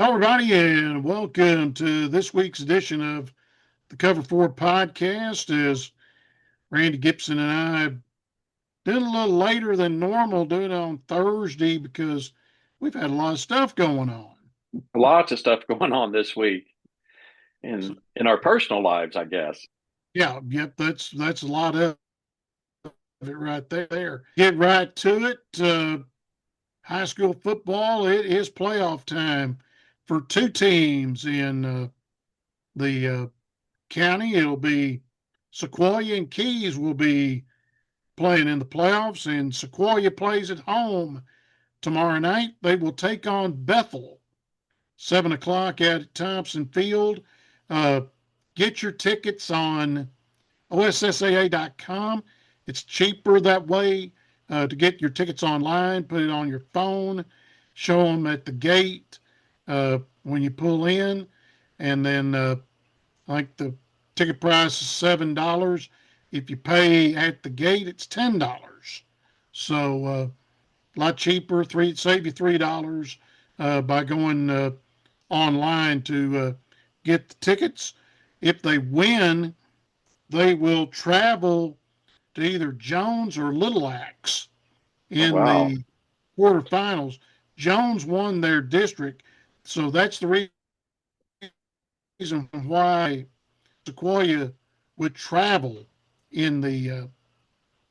Hello, everybody, and welcome to this week's edition of the Cover Four podcast. As Randy Gibson and I did a little later than normal, doing it on Thursday because we've had a lot of stuff going on. Lots of stuff going on this week So, in our personal lives, I guess. yeah, yep, that's a lot of it right there. Get right to it. High school football. It is playoff time for two teams in the county. It'll be Sequoyah and Keys will be playing in the playoffs, and Sequoyah plays at home tomorrow night. They will take on Bethel, 7 o'clock at Thompson Field. Uh, get your tickets on OSSAA.com. It's cheaper that way to get your tickets online. Put it on your phone, show them at the gate when you pull in, and then like the ticket price is $7. If you pay at the gate, it's $10. So a lot cheaper. Save you $3 by going online to get the tickets. If they win, they will travel to either Jones or Little Axe Oh, in wow. the quarterfinals. Jones won their district, so that's the reason why Sequoyah would travel in the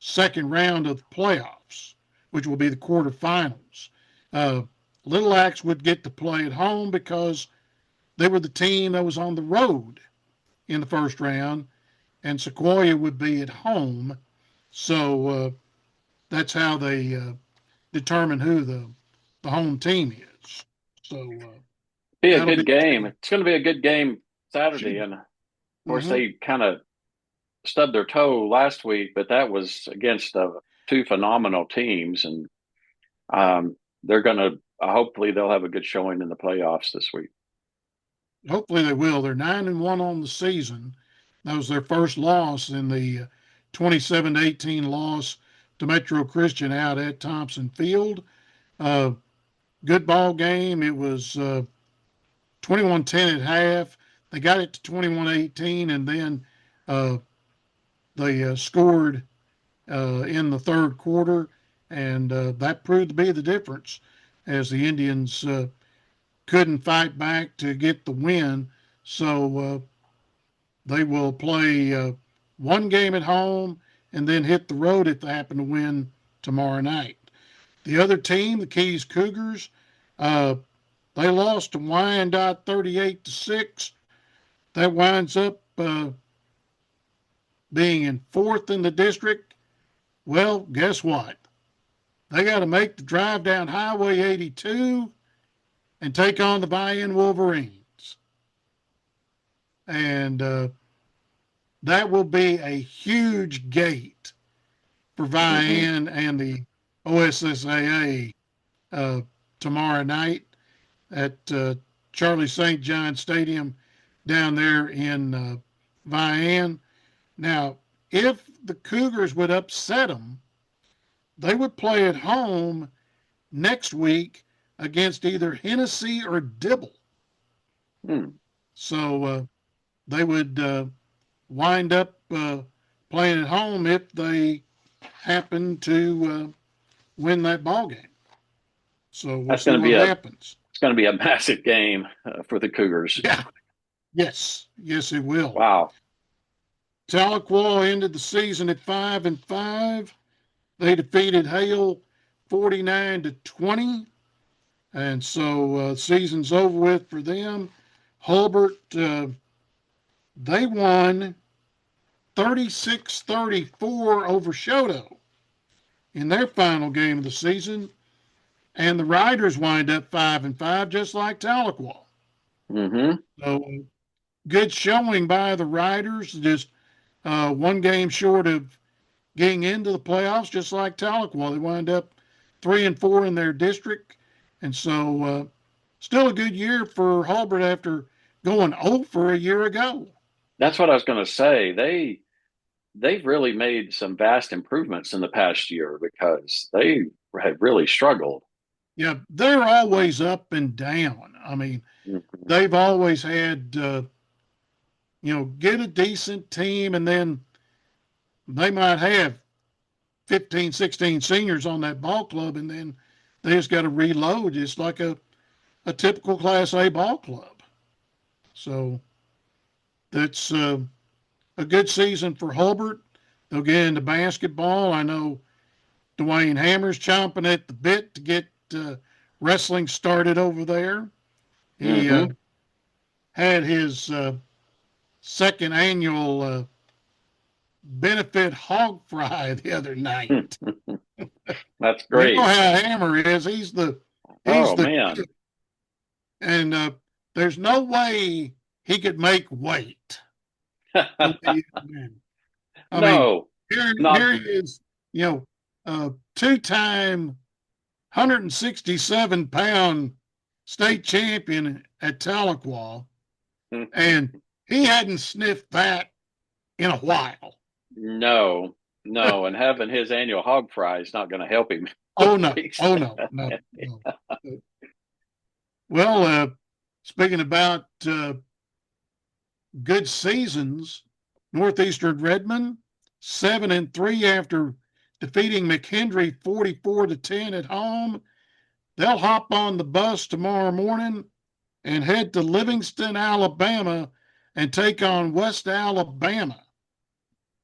second round of the playoffs, which will be the quarterfinals. Uh, Little Axe would get to play at home because they were the team that was on the road in the first round, and Sequoyah would be at home. So that's how they determine who the home team is. So Be a that'll good be game. It's going to be a good game Saturday. And of course, mm-hmm. they kind of stubbed their toe last week, but that was against two phenomenal teams. And they're going to, hopefully, they'll have a good showing in the playoffs this week. Hopefully they will. They're 9-1 on the season. That was their first loss in the 27-18 loss to Metro Christian out at Thompson Field. Uh, Good ball game. It was 21-10 at half. They got it to 21-18, and then uh, they scored in the third quarter, and that proved to be the difference as the Indians couldn't fight back to get the win. So they will play one game at home and then hit the road if they happen to win tomorrow night. The other team, the Keys Cougars, uh, they lost to Wyandotte 38-6. That winds up being in fourth in the district. Well, guess what? They got to make the drive down Highway 82 and take on the Vian Wolverines. And that will be a huge gate for Mm-hmm. Vian and the OSSAA uh, tomorrow night at Charlie St. John Stadium down there in Vian. Now, if the Cougars would upset them, they would play at home next week against either Hennessy or Dibble. Hmm. So they would wind up playing at home if they happen to win that ball game. So we'll That's see going to be what a happens. it's going to be a massive game for the Cougars. Yeah. Yes. Yes, it will. Wow. Tahlequah ended the season at 5-5. They defeated Hale 49-20, and so season's over with for them. Hulbert, they won 36-34 over Shoto in their final game of the season, and the Riders wind up 5-5, just like Tahlequah. Mm-hmm. So good showing by the Riders, just one game short of getting into the playoffs, just like Tahlequah. They wind up 3-4 in their district, and so still a good year for Hulbert after going 0 for a year ago. That's what I was going to say. They've really made some vast improvements in the past year because they had really struggled. Yeah, they're always up and down. I mean, Mhm. they've always had, get a decent team, and then they might have 15, 16 seniors on that ball club, and then they just got to reload. It's like a typical Class A ball club. So that's a good season for Hulbert. They'll get into basketball. I know Dwayne Hammer's chomping at the bit to get wrestling started over there. He Mhm. had his second annual benefit hog fry the other night. That's You know great. how Hammer is. He's Oh the man. and there's no way he could make weight the way he's been. I mean, No, not here he is, two-time 167-pound state champion at Tahlequah, and he hadn't sniffed that in a while. no, no, and having his annual hog fry is not going to help him Oh no! fix Oh no! that. No! No! Well, speaking about good seasons, Northeastern Redmond 7-3 after defeating McHenry 44-10 at home. They'll hop on the bus tomorrow morning and head to Livingston, Alabama, and take on West Alabama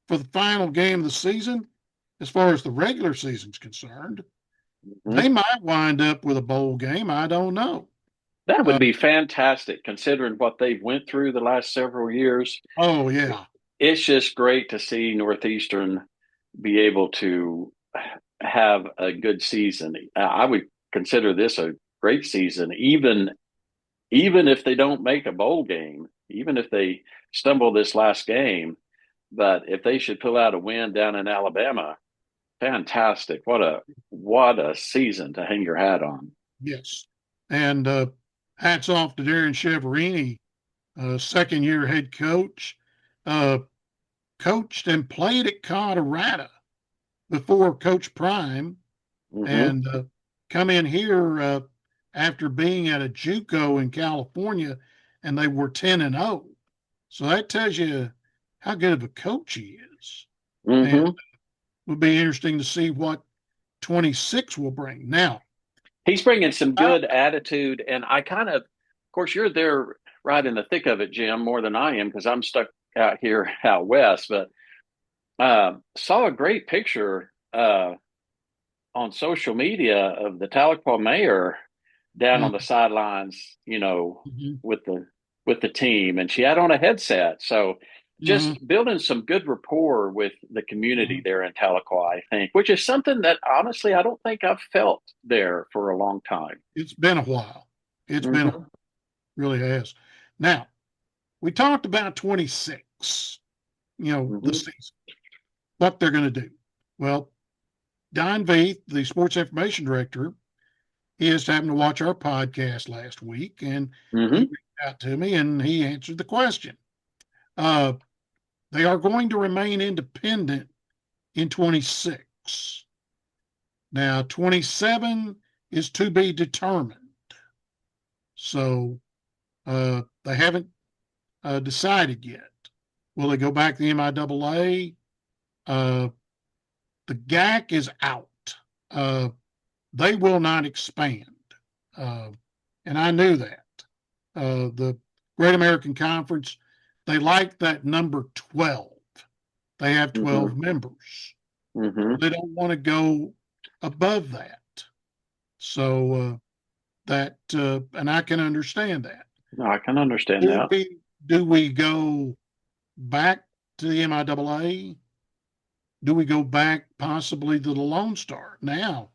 for the final game of the season. As far as the regular season's concerned, they Mhm. might wind up with a bowl game. I don't know. That would Uh, be fantastic considering what they've went through the last several years. oh yeah, It's just great to see Northeastern be able to have a good season. I would consider this a great season, even if they don't make a bowl game, even if they stumble this last game. But if they should pull out a win down in Alabama, fantastic! What a season to hang your hat on. yes. And hats off to Darren Cheverini, second year head coach. Uh, Coached and played at Colorado before Coach Prime, Mm-hmm. and come in here after being at a JUCO in California, and they were 10-0. So that tells you how good of a coach he is. And Mm-hmm. it would be interesting to see what 26 will bring. Now, He's bringing some I, good attitude, and of course, you're there right in the thick of it, Jim, more than I am because I'm stuck out here out west. But saw a great picture on social media of the Tahlequah mayor down on the sidelines, mhm, with the team, and she had on a headset. So mhm, just building some good rapport with the community mhm. there in Tahlequah, I think, which is something that honestly I don't think I've felt there for a long time. It's been a while. It's been a Mm-hmm. really has. Now, we talked about 26, the Mm-hmm. season, what they're going to do. Well, Don Veith, the sports information director, he just happened to watch our podcast last week, and he Mm-hmm. reached out to me and he answered the question. Uh, they are going to remain independent in 26. Now, 27 is to be determined. So they haven't decided yet. Will they go back to the MIAA? Uh, the GAC is out. Uh, they will not expand. Uh, and I knew that. The Great American Conference, they like that number 12. They have Mm-hmm. 12 members. Mm-hmm. They don't want to go above that. So and I can understand that. No, I can understand Do that. we go back to the MIAA? Do we go back possibly to the Lone Star? Now,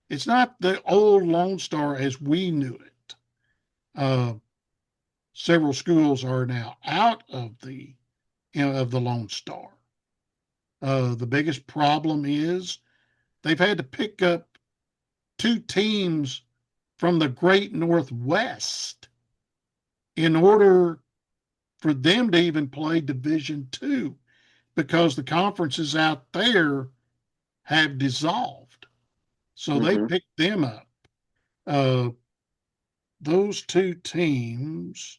it's not the old Lone Star as we knew it. Uh, Several schools are now out of the Lone Star. The biggest problem is they've had to pick up two teams from the Great Northwest in order for them to even play Division Two because the conferences out there have dissolved. So they Mm-hmm. picked them up. Uh, those two teams,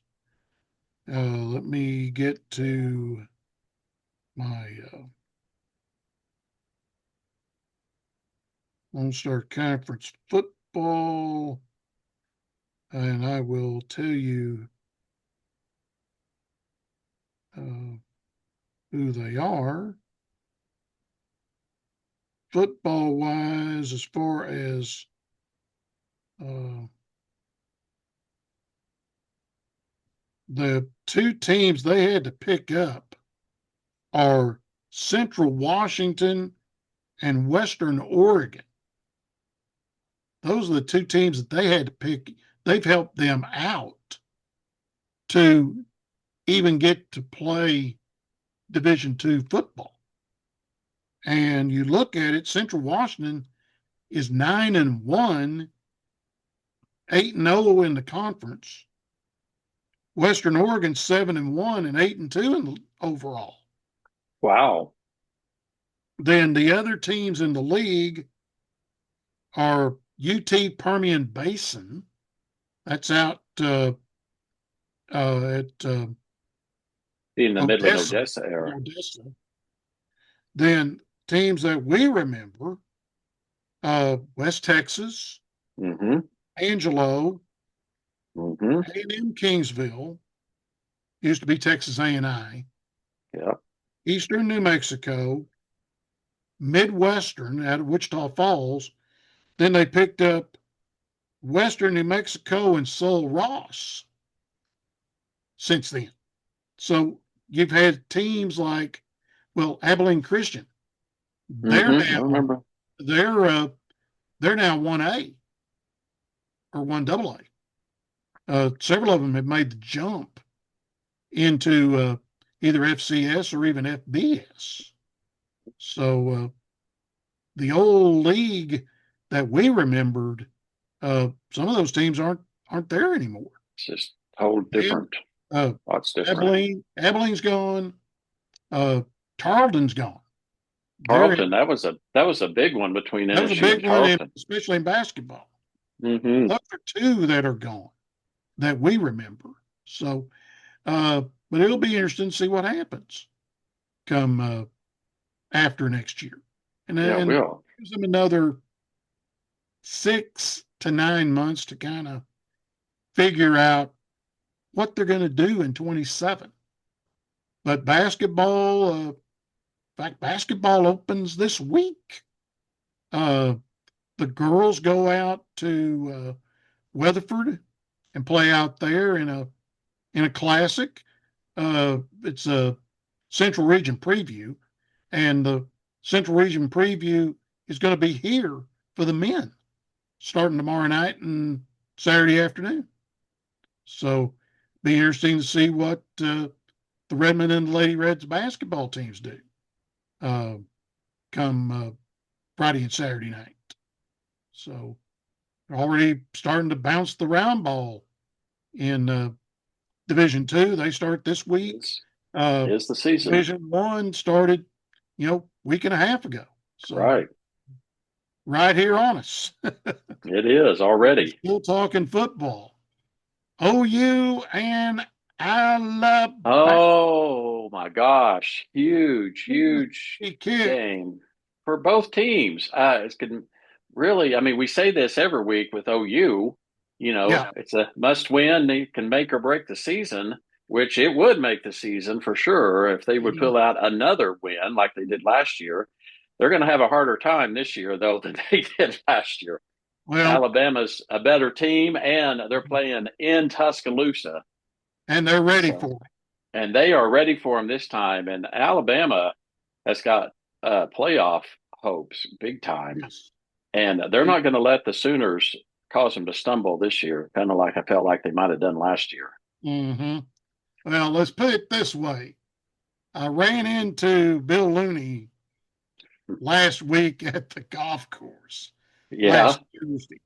let me get to my Lone Star Conference football, and I will tell you who they are. Football wise, as far as the two teams they had to pick up are Central Washington and Western Oregon. Those are the two teams that they had to pick. They've helped them out to even get to play Division II football. And you look at it, Central Washington is 9-1, 8-0 in the conference. Western Oregon 7-1 and 8-2 in the overall. Wow. Then the other teams in the league are UT Permian Basin. That's out at In the Midland, Odessa. Odessa area. Odessa. Then teams that we remember, West Texas, Mm-hmm. Angelo, Mm-hmm. A&M Kingsville, used to be Texas A&I, Yep. Eastern New Mexico, Midwestern out of Wichita Falls. Then they picked up Western New Mexico and Sul Ross since then. So you've had teams like, well, Abilene Christian. They're Mm-hmm. I now remember. they're now 1A or 1AA. Several of them have made the jump into either FCS or even FBS. So the old league that we remembered, some of those teams aren't there anymore. It's just whole And different. Lots different. Abilene's gone. Tarleton's gone. They're Tarleton, that was a big one between That was a NSU big and one, Tarleton. especially in basketball. Mm-hmm. Those are two that are gone that we remember. So, but it'll be interesting to see what happens come after next year, and Yeah, then will. gives them another 6 to 9 months to kind of figure out what they're going to do in 27. But basketball, in fact, basketball opens this week. Uh, the girls go out to Weatherford and play out there in a classic. It's a Central Region preview, and the Central Region preview is going to be here for the men starting tomorrow night and Saturday afternoon. So, be interesting to see what the Redmond and the Lady Reds basketball teams do uh, come Friday and Saturday night. So, they're already starting to bounce the round ball in Division II. They start this week. Is the season. Division I started, week and a half ago. So Right. right here on us. It is already. Still talking football. OU and Alabama. Oh my gosh. Huge, huge Kick. game for both teams. It's good. Really, I mean, we say this every week with OU. Yeah. It's a must win. They can make or break the season, which it would make the season for sure if they would pull out another win like they did last year. They're going to have a harder time this year, though, than they did last year. Well, Alabama's a better team, and they're playing in Tuscaloosa. and they're ready So, for it. and they are ready for them this time. And Alabama has got playoff hopes big time. Yes. And they're not going to let the Sooners cause them to stumble this year, kind of like I felt like they might have done last year. Mm-hmm. Well, let's put it this way. I ran into Bill Looney last week at the golf course Yeah. last Tuesday.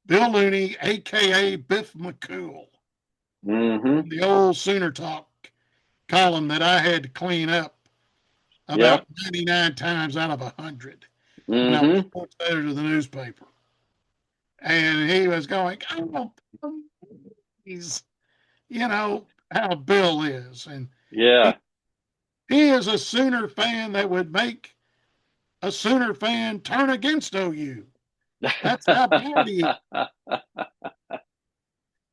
Bill Looney, a.k.a. Biff McCool, Mm-hmm. the old Sooner Talk column that I had to clean up Yep. about 99 times out of 100 when I Mm-hmm. was a letter to the newspaper. and he was going, "Oh, he's, you know how Bill is," and he, Yeah. he is a Sooner fan that would make a Sooner fan turn against OU. That's how bad he is.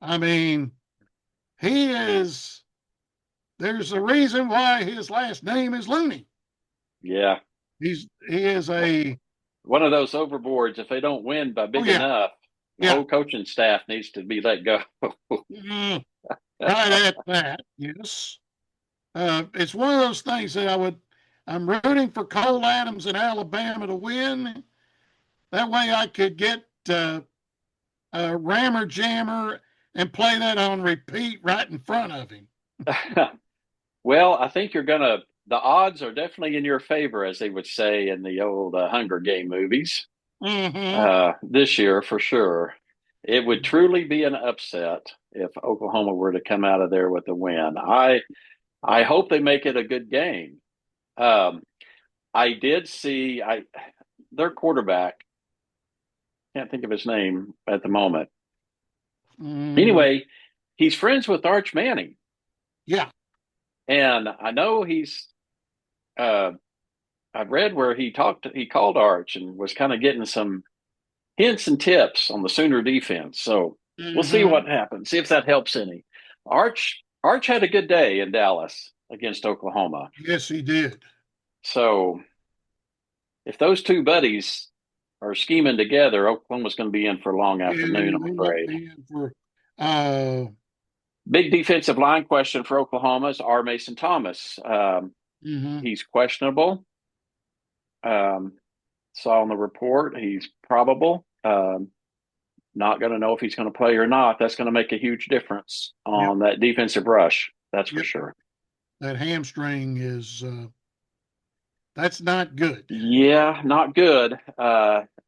I mean, he is. There's a reason why his last name is Looney. Yeah. He is a. One of those overboards, if they don't win by Oh big yeah, enough, the yeah. whole coaching staff needs to be let go. Mm, right at that. Yes. It's one of those things that I'm rooting for Cole Adams in Alabama to win. That way I could get Rammer Jammer and play that on repeat right in front of him. Well, I think the odds are definitely in your favor, as they would say in the old Hunger Game movies, Mm-hmm. this year for sure. It would truly be an upset if Oklahoma were to come out of there with a win. I hope they make it a good game. Um, I did see their quarterback, can't think of his name at the moment. Mm, Anyway, he's friends with Arch Manning, yeah. and I know uh, I've read where he called Arch and was kind of getting some hints and tips on the Sooner defense. So we'll see Mm-hmm. what happens. See if that helps any. Arch had a good day in Dallas against Oklahoma. Yes, he did. So if those two buddies are scheming together, Oklahoma's going to be in for a long afternoon, And I'm they won't afraid. be in for. Uh, Big defensive line question for Oklahoma is R. Mason Thomas. mm-hmm. He's questionable. Um, saw in the report he's probable. Not going to know if he's going to play or not. That's going to make a huge difference Yep. on that defensive rush. That's for Yep. sure. That hamstring is. That's not good. Yeah, not good.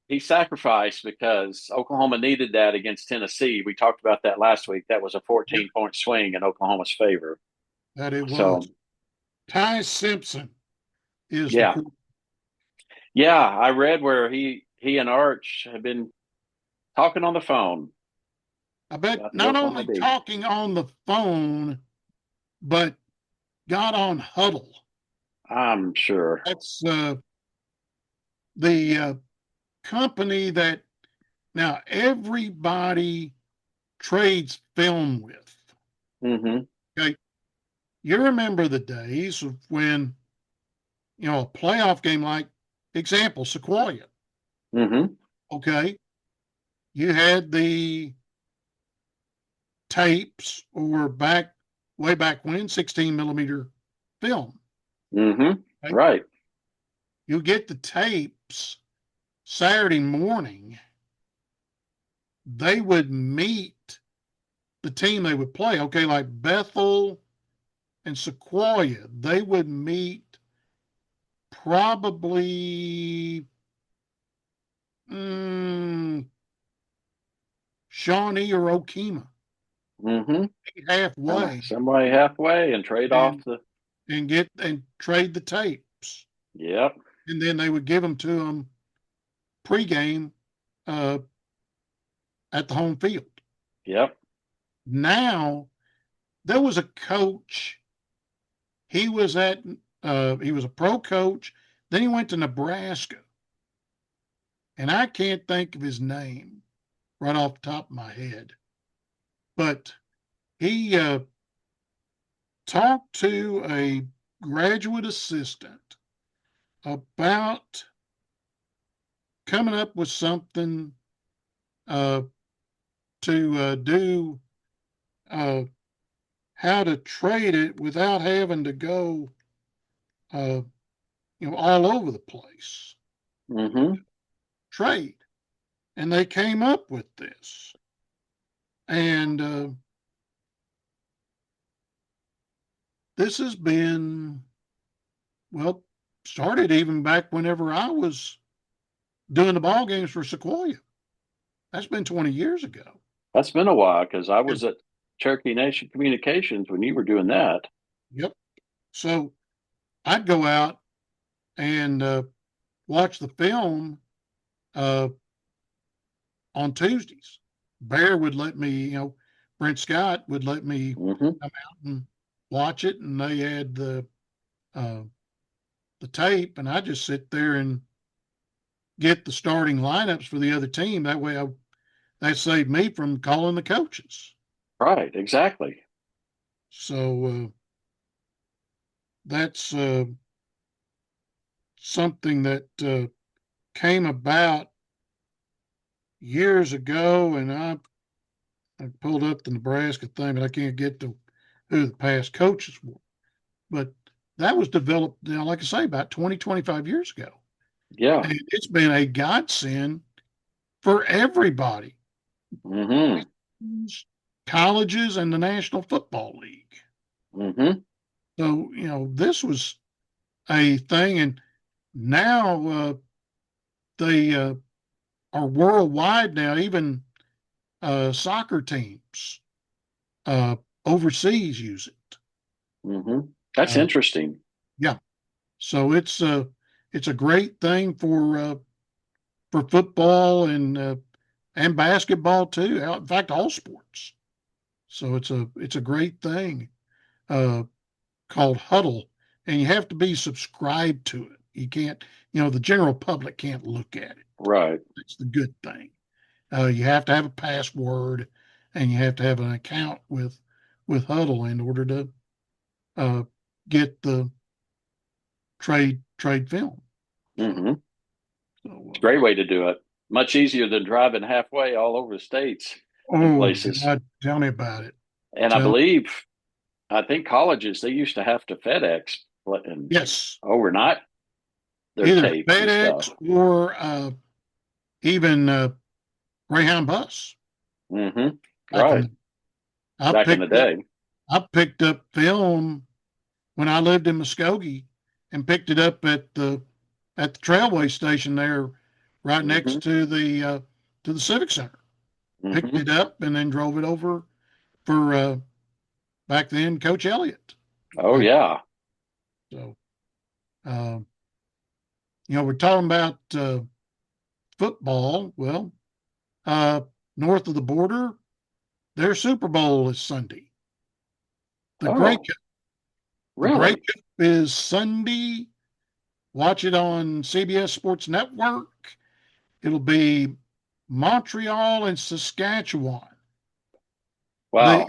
He sacrificed because Oklahoma needed that against Tennessee. We talked about that last week. That was a Yep. 14-point swing in Oklahoma's favor. That it So, was. Ty Simpson is the yeah, quarterback. yeah. I read where he and Arch have been talking on the phone I bet about the not Oklahoma only D. talking on the phone, but got on huddle. I'm sure. That's the company that now everybody trades film with. Mm-hmm. Okay. You remember the days of when, a playoff game like, example, Sequoyah. Mm-hmm. Okay. You had the tapes or way back when, 16 millimeter film. Mm-hmm. Okay. Right. You get the tapes Saturday morning, they would meet the team they would play. Okay, like Bethel and Sequoyah, they would meet probably Shawnee or Okema Mm-hmm. Kind of halfway some way halfway and trade off and the. get and trade the tapes, Yep. and then they would give them to them pregame uh, at the home field. Yep. Now there was a coach. He was a pro coach. Then he went to Nebraska, and I can't think of his name right off the top of my head, but he talked to a graduate assistant about coming up with something uh, to do uh, how to trade it without having to go, uh, all over the place. Mm-hmm. Trade, and they came up with this, and this has been well started even back whenever I was doing the ball games for Sequoyah. That's been 20 years ago. That's been a while because I Yeah. was at Cherokee Nation Communications when you were doing that. Yep. So I'd go out and watch the film uh, on Tuesdays. Bear would let me, Brent Scott would let me Mm-hmm. come out and watch it, and they had uh, the tape, and I just sit there and get the starting lineups for the other team. That way, that saved me from calling the coaches. Right. Exactly. So that's something that came about years ago, and I pulled up the Nebraska thing, but I can't get to who the past coaches were. But that was developed, like I say, about 20, 25 years ago. Yeah. And it's been a godsend for everybody, Mm-hmm. colleges and the National Football League. Mm-hmm. So, this was a thing. And now they are worldwide now, even soccer teams uh, overseas use it. Mm-hmm. That's Uh, interesting. yeah. So it's a great thing for football and basketball too. In fact, all sports. So it's a great thing uh, called Huddle, and you have to be subscribed to it. You can't, the general public can't look at it. Right. That's the good thing. You have to have a password, and you have to have an account with Huddle in order to uh, get the trade film. So, Mm-hmm. so It's a great way to do it. Much easier than driving halfway all over the states and oh places. God, tell me about it. And Tell I think colleges, they used to have to FedEx and Yes, overnight their either tapes and FedEx stuff. or even Greyhound bus. Mm-hmm. Back in Right. the, I Back in the picked up day. I picked up film when I lived in Muskogee and picked it up at the trailway station there, right Mm-hmm. next to the Civic Center. Picked Mm-hmm. it up and then drove it over for back then Coach Elliott. Oh, Back yeah. so uh, we're talking about football. Well, uh, north of the border, their Super Bowl is Sunday. The Grey Oh, Cup, the Grey really? Cup is Sunday. Watch it on CBS Sports Network. It'll be Montreal and Saskatchewan. The Wow.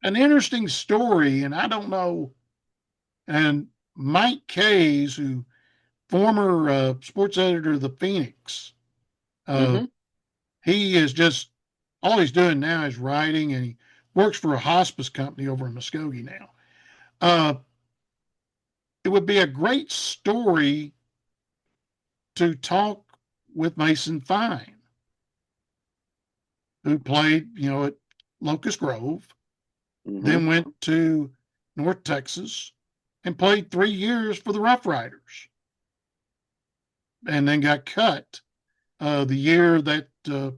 An interesting story, and I don't know. And Mike Kays, who former sports editor of the Phoenix, uh, Mm-hmm. he is just all he's doing now is writing, and he works for a hospice company over in Muskogee now. Uh, it would be a great story to talk with Mason Fine, who played, at Locust Grove, Mm-hmm. then went to North Texas and played 3 years for the Rough Riders, and then got cut the year that the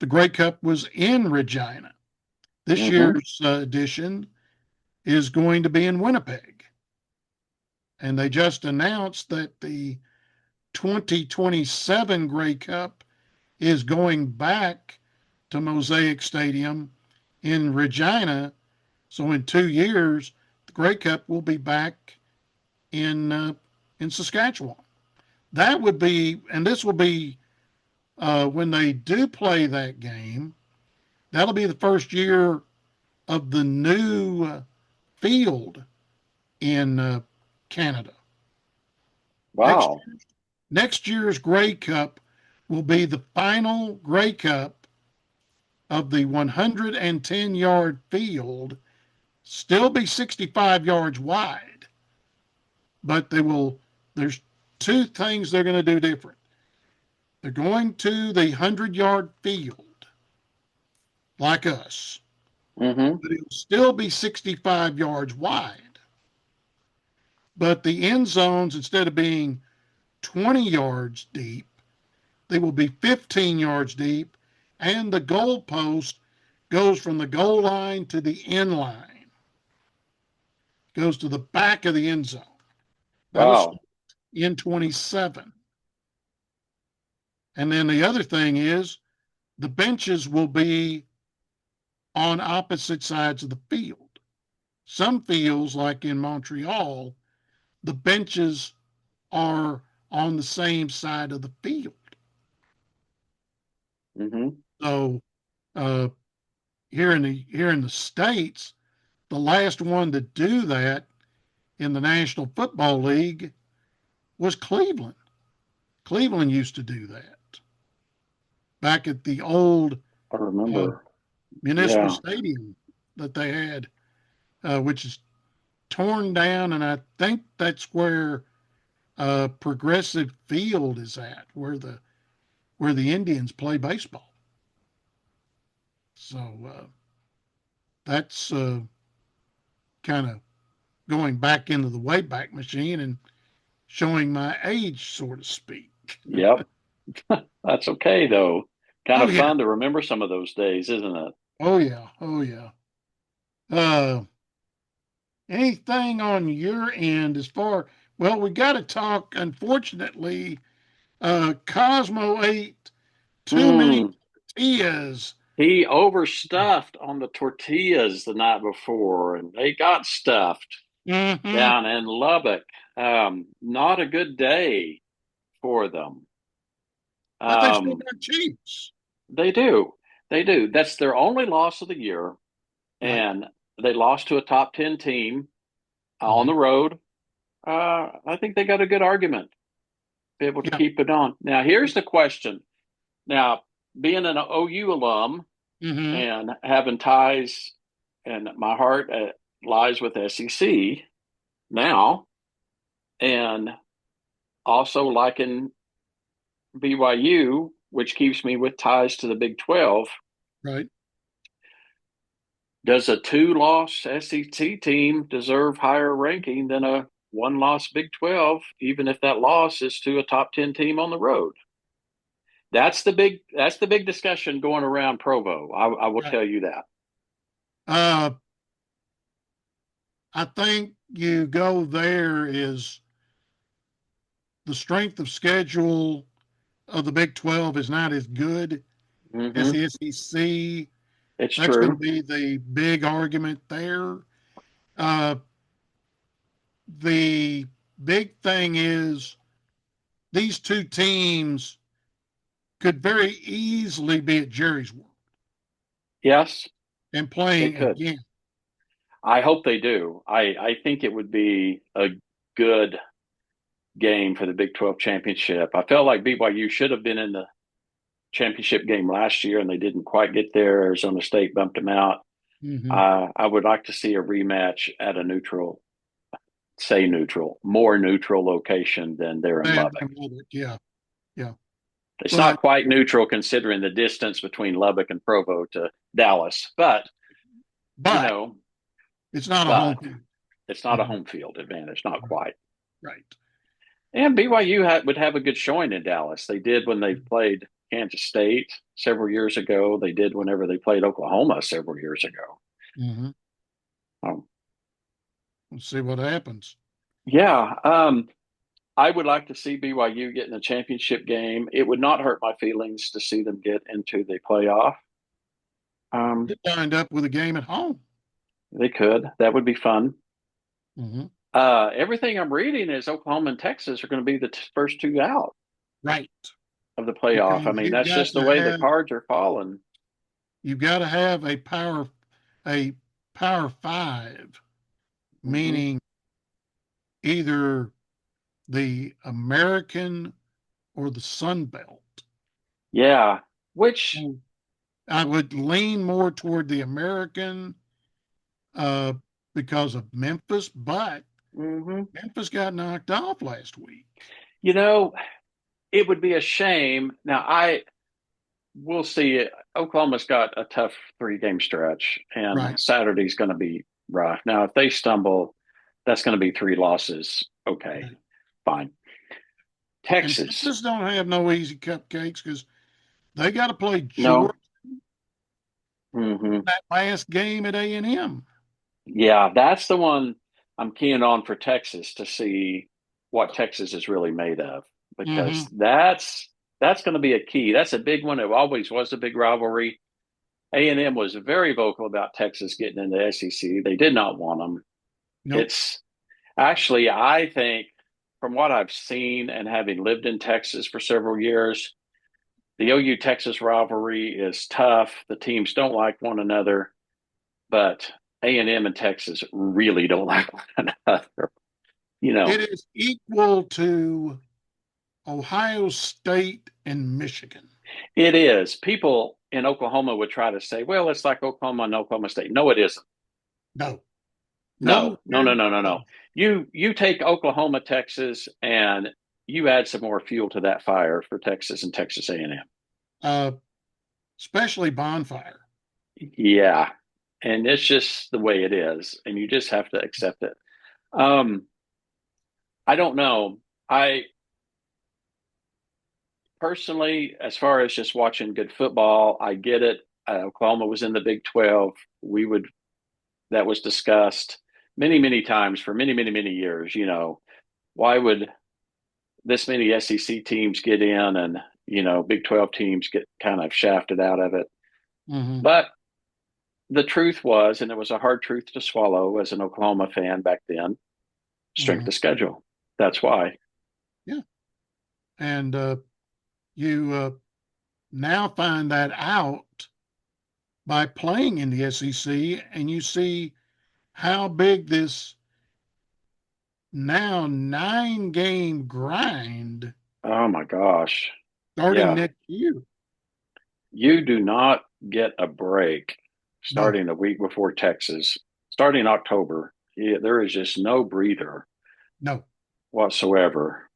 Grey Cup was in Regina. This Mm-hmm. year's edition is going to be in Winnipeg. And they just announced that the 2027 Grey Cup is going back to Mosaic Stadium in Regina. So in 2 years, the Grey Cup will be back in Saskatchewan. That would be, and this will be when they do play that game. That'll be the first year of the new field in Canada. Next Wow. next year's Grey Cup will be the final Grey Cup of the 110-yard field. Still be 65 yards wide, but there's two things they're going to do different. They're going to the 100-yard field like us, Mm-hmm. but it'll still be 65 yards wide. But the end zones, instead of being 20 yards deep, they will be 15 yards deep, and the goal post goes from the goal line to the end line, goes to the back of the end zone. That'll Wow. start in 27. And then the other thing is the benches will be on opposite sides of the field. Some fields, like in Montreal, the benches are on the same side of the field. Mm-hmm. So uh, here in the states, the last one to do that in the National Football League was Cleveland. Cleveland used to do that back at the old I uh, remember. municipal Yeah. stadium that they had, which is torn down, and I think that's where Progressive Field is at, where the Indians play baseball. So that's kind of going back into the Wayback Machine and showing my age, so to speak. Yep. That's okay though. Kind Oh of yeah, fun to remember some of those days, isn't it? oh yeah, oh yeah. Uh, Anything on your end as far? Well, we got to talk. Unfortunately, Cosmo ate too many Hmm. tortillas. He overstuffed on the tortillas the night before, and they got stuffed Mm-hmm. down in Lubbock. Not a good day for them. But they still Um, got cheese. they do. They do. That's their only loss of the year, Right, and they lost to a top 10 team on right. the road. I think they got a good argument to be able to Yeah. keep it on. Now, here's the question. Now, being an OU alum Mm-hmm. and having ties, and my heart lies with SEC now, and also liking BYU, which keeps me with ties to the Big 12. Right. Does a two-loss SEC team deserve higher ranking than a one-loss Big 12, even if that loss is to a top 10 team on the road? That's the big discussion going around Provo. I will Right. tell you that. Uh, I think you go there is the strength of schedule of the Big 12 is not as good as Mm-hmm. the SEC. It's That's going to true. be the big argument there. Uh, the big thing is these two teams could very easily be at Jerry's World Yes, and they playing could. again. I hope they do. I think it would be a good game for the Big 12 championship. I felt like BYU should have been in the championship game last year, and they didn't quite get there. Arizona State bumped them out. Mm-hmm. I would like to see a rematch at a more neutral location than there in Lubbock. Yeah, yeah. It's not But quite neutral considering the distance between Lubbock and Provo to Dallas, but you but know, it's not a home but field it's not a advantage. home field advantage, not quite. Right. And BYU would have a good showing in Dallas. They did when they played Kansas State several years ago. They did whenever they played Oklahoma several years ago. Mm-hmm. Um, We'll see what happens. yeah, I would like to see BYU get in a championship game. It would not hurt my feelings to see them get into the playoff. Um, Get lined up with a game at home. they could. That would be fun. Mm-hmm. Everything I'm reading is Oklahoma and Texas are going to be the first two out Right. of the playoff. I Because mean, that's just the way the cards are falling. you've got to have a power five, Mm-hmm. meaning either the American or the Sun Belt. Yeah, which So I would lean more toward the American uh, because of Memphis, but mhm. Memphis got knocked off last week. you know, it would be a shame. Now, I will see. Oklahoma's got a tough 3 game stretch, and Right. Saturday's going to be rough. Now, if they stumble, that's going to be 3 losses. Okay, Right. fine. And Texas, Texas don't have no easy cupcakes because they got to play Georgia no. Hmm. that last game at A&M. Yeah, that's the one I'm keying on for Texas to see what Texas is really made of, Mm-hmm. because that's going to be a key. That's a big one. It always was a big rivalry. A&M was very vocal about Texas getting into the SEC. They did not want them. Nope. It's actually, I think, from what I've seen and having lived in Texas for several years, the OU Texas rivalry is tough. The teams don't like one another, but A&M and Texas really don't like one another. You It know, is equal to Ohio State and Michigan. it is. People in Oklahoma would try to say, well, it's like Oklahoma and Oklahoma State. No, it isn't. No, No, no, no, no, no, no, no. You take Oklahoma, Texas, and you add some more fuel to that fire for Texas and Texas A&M. uh, especially Bonfire. Yeah, and it's just the way it is, and you just have to accept it. Um, I don't know. I personally, as far as just watching good football, I get it. Oklahoma was in the Big 12. We would that was discussed many, many times for many, many, many years. Why would this many SEC teams get in and, Big 12 teams get kind of shafted out of it? Mm-hmm. But the truth was, and it was a hard truth to swallow as an Oklahoma fan back then, strength Mm-hmm. of schedule. That's why. Yeah. And you now find that out by playing in the SEC, and you see how big this now 9 game grind Oh my gosh. starting Yeah. next year. You do not get a break No, starting a week before Texas, starting October. Yeah, there is just no breather no. whatsoever.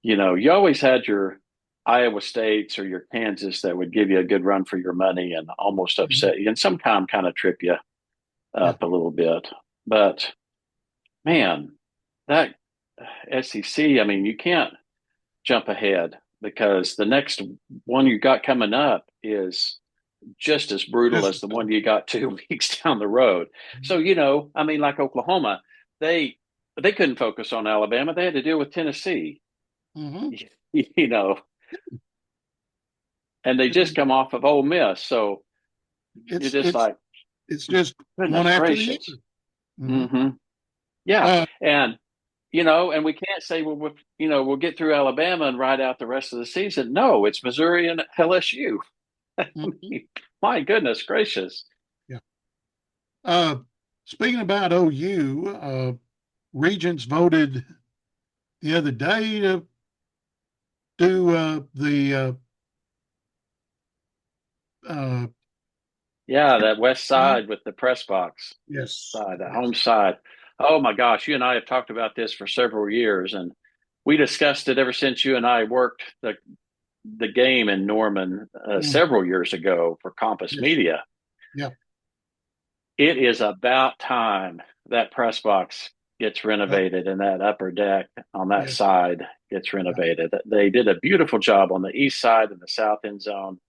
You always had your Iowa States or your Kansas that would give you a good run for your money and almost Mhm. upset you and sometimes kind of trip you Yeah. up a little bit. But man, that SEC, I mean, you can't jump ahead because the next one you got coming up is just as brutal Just, as the one you got 2 weeks down the road. So, I mean, like Oklahoma, they they couldn't focus on Alabama. They had to deal with Tennessee, mm-hmm. you know, and they just come off of Ole Miss. So you're it's just it's like, it's just one goodness after the gracious. other. Mm-hmm. Mm-hmm. Yeah. Uh, And, and we can't say, well, we'll get through Alabama and ride out the rest of the season. No, it's Missouri and LSU. I mhm. mean, my goodness gracious. Yeah. Uh, speaking about OU, Regents voted the other day to do the uh, Yeah, that west side with the press box yes, side, that home yes. side. Oh my gosh, you and I have talked about this for several years, and we discussed it ever since you and I worked the game in Norman Mm, several years ago for Compass yes, Media. yeah. It is about time that press box gets Uh, renovated and that upper deck on that yes. side gets Yeah. renovated. They did a beautiful job on the east side and the south end zone.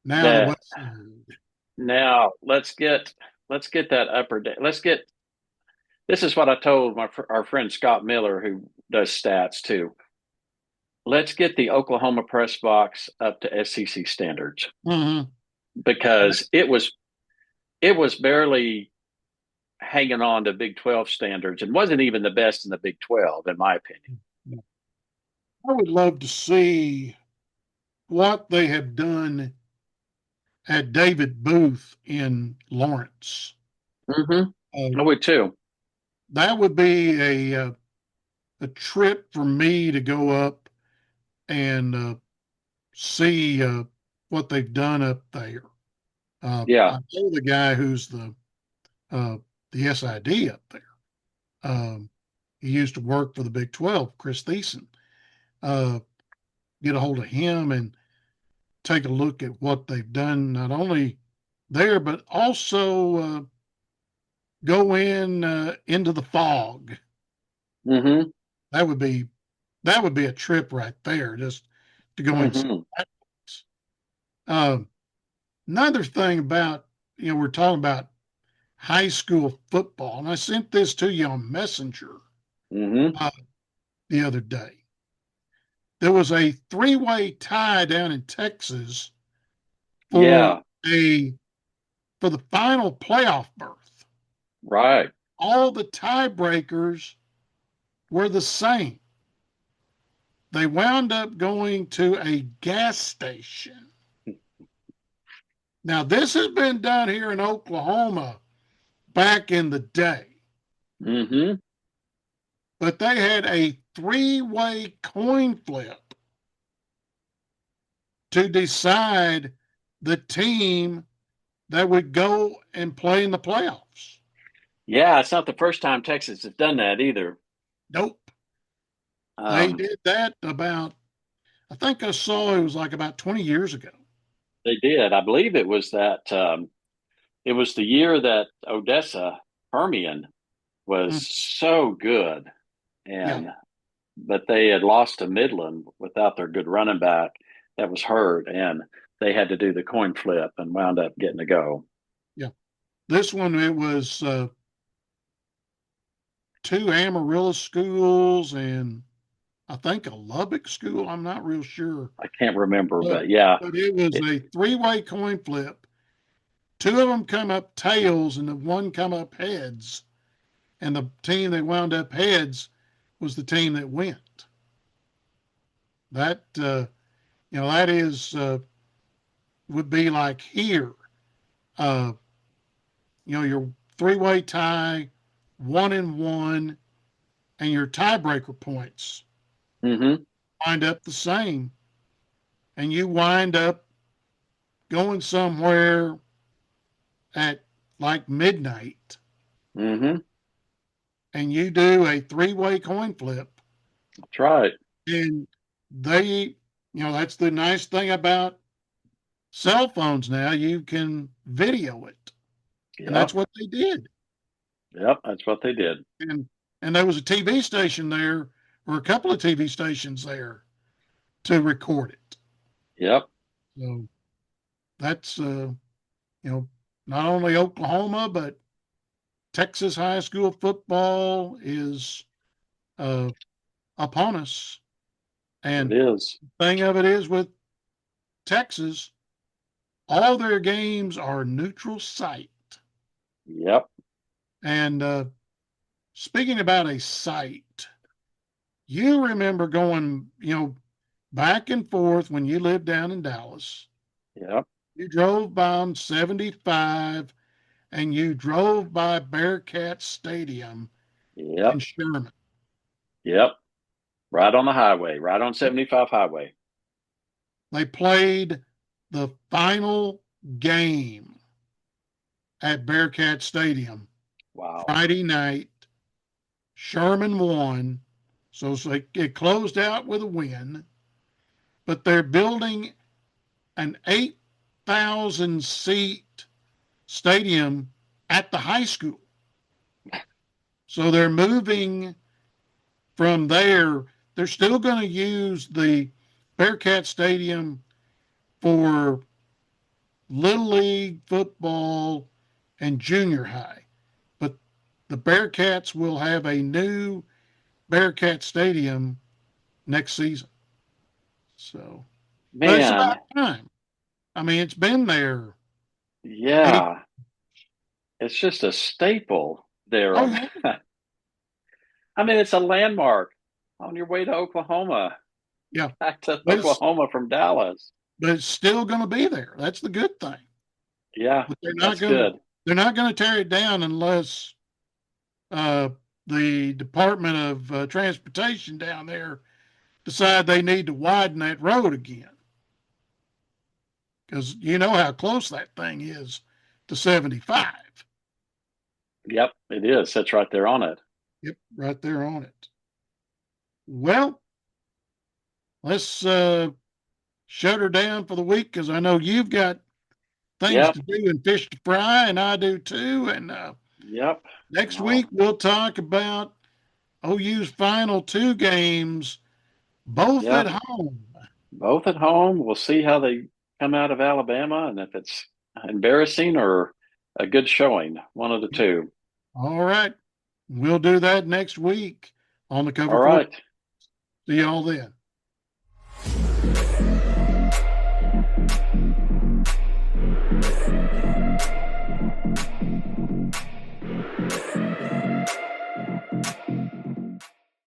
Now the That West Side. now let's get that upper deck. Let's get This is what I told our friend Scott Miller, who does stats too. Let's get the Oklahoma press box up to SEC standards Mm-hmm. because it was barely hanging on to Big 12 standards and wasn't even the best in the Big 12, in my opinion. I would love to see what they have done at David Booth in Mm-hmm. Lawrence. I would too. That would be a trip for me to go up and see what they've done up there. Yeah. I know the guy who's uh, the SID up there. He used to work for the Big 12, Chris Thiessen. Uh, get a hold of him and take a look at what they've done, not only there, but also go into the fog. Mm-hmm. That would be that would be a trip right there, just to go inside. Mm-hmm. Um, Another thing about we're talking about high school football, and I sent this to you on Messenger Mm-hmm. uh, the other day. there was a three-way tie down in Texas for Yeah, a for the final playoff berth. right. All the tiebreakers were the same. They wound up going to a gas station. Now, this has been done here in Oklahoma back in the day, Mm-hmm. but they had a three-way coin flip to decide the team that would go and play in the playoffs. Yeah, it's not the first time Texas has done that either. Nope. They Um, did that about, I think I saw it was like about 20 years ago. they did. I believe it was that it was the year that Odessa Permian was Mm, so good, yeah. and but they had lost to Midland without their good running back that was hurt, and they had to do the coin flip and wound up getting to go. Yeah. This one, it was two Amarillo schools and I think a Lubbock school. I'm not real sure. I can't remember, But, but yeah, but it was it, a three-way coin flip. Two of them come up tails and the one come up heads. And the team that wound up heads was the team that went. That, that is, would be like here. Uh, your three-way tie, 1-1, and your tiebreaker points mm-hmm, wind up the same. And you wind up going somewhere at like midnight mm-hmm. and you do a three-way coin flip That's right. and they that's the nice thing about cell phones now. You can video it, and that's Yep, what they did. yep. That's what they did. And there was a TV station there, or a couple of TV stations there to record it. Yep, So that's not only Oklahoma, but Texas high school football is uh, upon us. it And is. thing of it is with Texas, all their games are neutral site. Yep, And speaking about a site, you remember going, back and forth when you lived down in Dallas. yep, You drove by on 75 and you drove by Bearcat Stadium in yep, Sherman. yep. Right on the highway, right on 75 highway. They played the final game at Bearcat Stadium Wow. Friday night. Sherman won. So it closed out with a win, but they're building an 8,000 seat stadium at the high school. So they're moving from there. They're still going to use the Bearcat Stadium for Little League football and junior high, but the Bearcats will have a new Bearcat Stadium next season. So, but it's Man, about time. I mean, it's been there. Eight, yeah. It's just a staple there oh on yeah, I mean, it's a landmark on your way to Oklahoma, yeah. back to But it's Oklahoma from Dallas. but it's still going to be there. That's the good thing. Yeah, But that's good. they're not going to tear it down unless uh, the Department of Transportation down there decide they need to widen that road again, because you know how close that thing is to 75. Yep, it is. That's right there on it. Yep, right there on it. Well, let's shut her down for the week because I know you've got things Yep, to do and fish to fry, and I do too. And yep. next Well, week we'll talk about OU's final two games, both at yeah, home. both at home. We'll see how they come out of Alabama and if it's embarrassing or a good showing, one of the two. All right. We'll do that next week on the All Cover 4. right. See y'all then.